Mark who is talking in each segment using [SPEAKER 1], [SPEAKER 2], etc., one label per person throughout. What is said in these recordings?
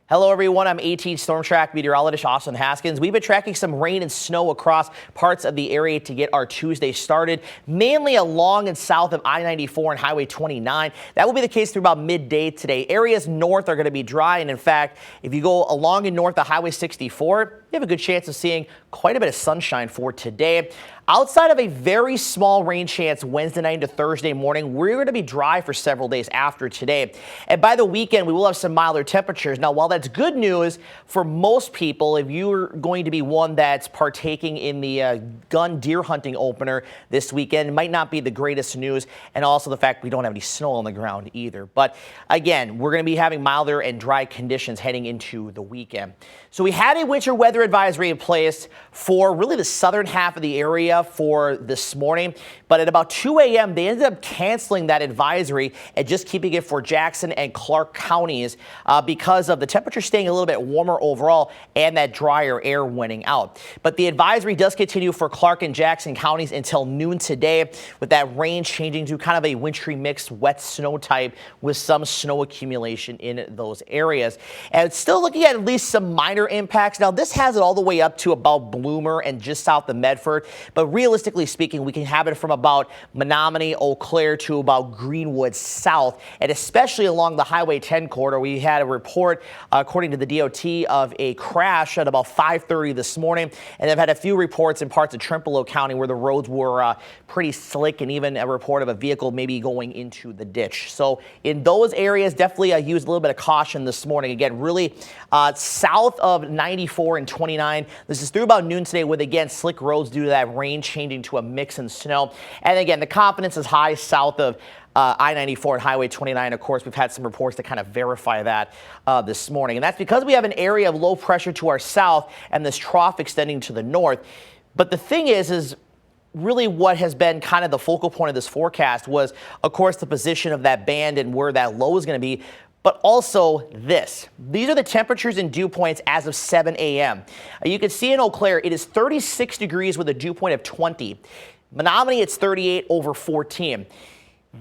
[SPEAKER 1] Hello, everyone. I'm AT Storm Track meteorologist Austin Haskins. We've been tracking some rain and snow across parts of the area to get our Tuesday started, mainly along and south of I-94 and Highway 29. That will be the case through about midday today. Areas north are going to be dry, and in fact, if you go along and north of Highway 64, you have a good chance of seeing quite a bit of sunshine for today. Outside of a very small rain chance Wednesday night into Thursday morning, we're going to be dry for several days after today. And by the weekend, we will have some milder temperatures. Now, while that's good news for most people, if you're going to be one that's partaking in the gun deer hunting opener this weekend, it might not be the greatest news. And also the fact we don't have any snow on the ground either. But again, we're going to be having milder and dry conditions heading into the weekend. So we had a winter weather advisory in place for really the southern half of the area for this morning, but at about 2 a.m. they ended up canceling that advisory and just keeping it for Jackson and Clark counties because of the temperature staying a little bit warmer overall and that drier air winning out. But the advisory does continue for Clark and Jackson counties until noon today, with that rain changing to kind of a wintry mixed wet snow type with some snow accumulation in those areas. And it's still looking at least some minor impacts. Now, this has it all the way up to about Bloomer and just south of Medford, but realistically speaking, we can have it from about Menominee, Eau Claire to about Greenwood south, and especially along the Highway 10 corridor. We had a report, according to the DOT, of a crash at about 5:30 this morning, and they've had a few reports in parts of Trempealeau County where the roads were pretty slick, and even a report of a vehicle maybe going into the ditch. So in those areas, definitely use a little bit of caution this morning. Again, really south of 94 and 29. This is through about noon today with, again, slick roads due to that rain changing to a mix in snow. And again, the confidence is high south of I-94 and Highway 29. Of course, we've had some reports to kind of verify that this morning. And that's because we have an area of low pressure to our south and this trough extending to the north. But the thing is really what has been kind of the focal point of this forecast was, of course, the position of that band and where that low is going to be. But also this. These are the temperatures and dew points as of 7 a.m. You can see in Eau Claire, it is 36 degrees with a dew point of 20. Menominee, it's 38 over 14.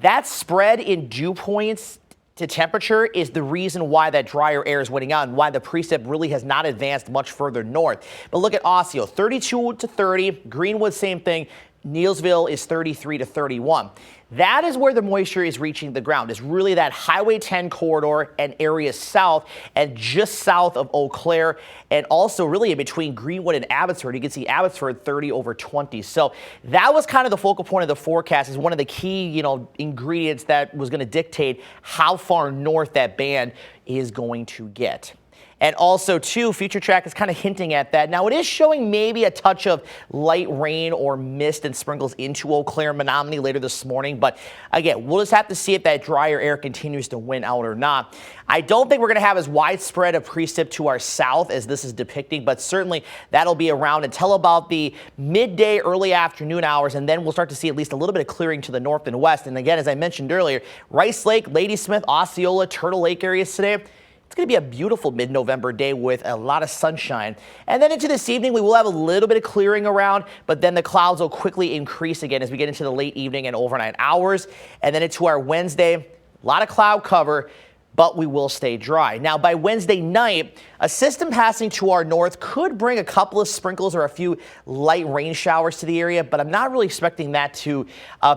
[SPEAKER 1] That spread in dew points to temperature is the reason why that drier air is winning out and why the precip really has not advanced much further north. But look at Osseo, 32 to 30. Greenwood, same thing. Neillsville is 33 to 31. That is where the moisture is reaching the ground. It's really that Highway 10 corridor and areas south and just south of Eau Claire, and also really in between Greenwood and Abbotsford. You can see Abbotsford 30 over 20. So that was kind of the focal point of the forecast, is one of the key, ingredients that was going to dictate how far north that band is going to get. And also, too, Future Track is kind of hinting at that. Now, it is showing maybe a touch of light rain or mist and sprinkles into Eau Claire and Menominee later this morning. But again, we'll just have to see if that drier air continues to win out or not. I don't think we're going to have as widespread a precip to our south as this is depicting, but certainly that'll be around until about the midday, early afternoon hours, and then we'll start to see at least a little bit of clearing to the north and west. And again, as I mentioned earlier, Rice Lake, Ladysmith, Osceola, Turtle Lake areas today, it's going to be a beautiful mid-November day with a lot of sunshine. And then into this evening, we will have a little bit of clearing around, but then the clouds will quickly increase again as we get into the late evening and overnight hours. And then into our Wednesday, a lot of cloud cover, but we will stay dry. Now, by Wednesday night, a system passing to our north could bring a couple of sprinkles or a few light rain showers to the area, but I'm not really expecting that to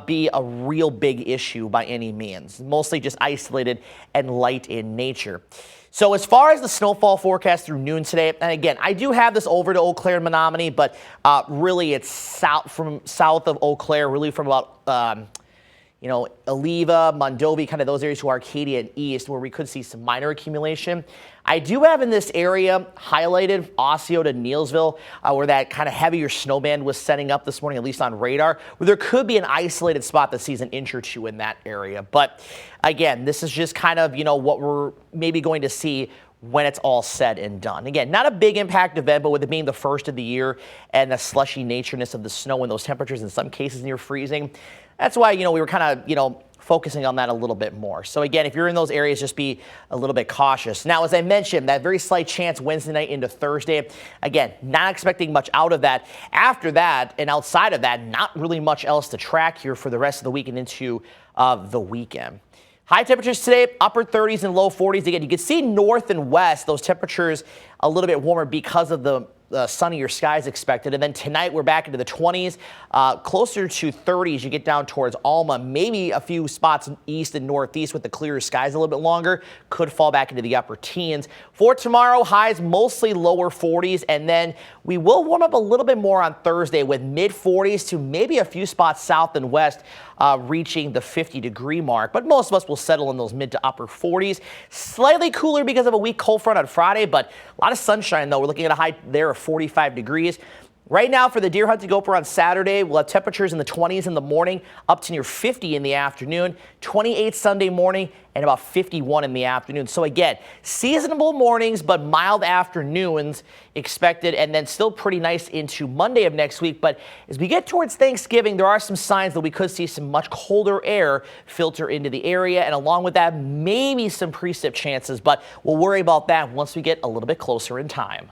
[SPEAKER 1] be a real big issue by any means. Mostly just isolated and light in nature. So as far as the snowfall forecast through noon today, and again, I do have this over to Eau Claire and Menominee, but really it's south of Eau Claire, really from about Oliva, Mondovi, kind of those areas to Arcadia and east, where we could see some minor accumulation. I do have in this area highlighted Osseo to Neillsville, where that kind of heavier snow band was setting up this morning, at least on radar, where there could be an isolated spot that sees an inch or two in that area. But again, this is just kind of, what we're maybe going to see when it's all said and done. Again, not a big impact event, but with it being the first of the year and the slushy natureness of the snow and those temperatures in some cases near freezing, that's why, we were kind of, focusing on that a little bit more. So again, if you're in those areas, just be a little bit cautious. Now, as I mentioned, that very slight chance Wednesday night into Thursday, again, not expecting much out of that. After that and outside of that, not really much else to track here for the rest of the week and into the weekend. High temperatures today, upper 30s and low 40s. Again, you can see north and west, those temperatures a little bit warmer because of the sunnier skies expected. And then tonight we're back into the 20s, closer to 30s. You get down towards Alma, maybe a few spots east and northeast with the clearer skies a little bit longer, could fall back into the upper teens. For tomorrow, highs mostly lower 40s, and then we will warm up a little bit more on Thursday with mid 40s to maybe a few spots south and west reaching the 50-degree mark. But most of us will settle in those mid to upper 40s. Slightly cooler because of a weak cold front on Friday, but a lot of sunshine though. We're looking at a high there of 45 degrees. Right now for the deer hunt to go for on Saturday, we'll have temperatures in the 20s in the morning, up to near 50 in the afternoon, 28 Sunday morning, and about 51 in the afternoon. So again, seasonable mornings, but mild afternoons expected, and then still pretty nice into Monday of next week. But as we get towards Thanksgiving, there are some signs that we could see some much colder air filter into the area, and along with that, maybe some precip chances, but we'll worry about that once we get a little bit closer in time.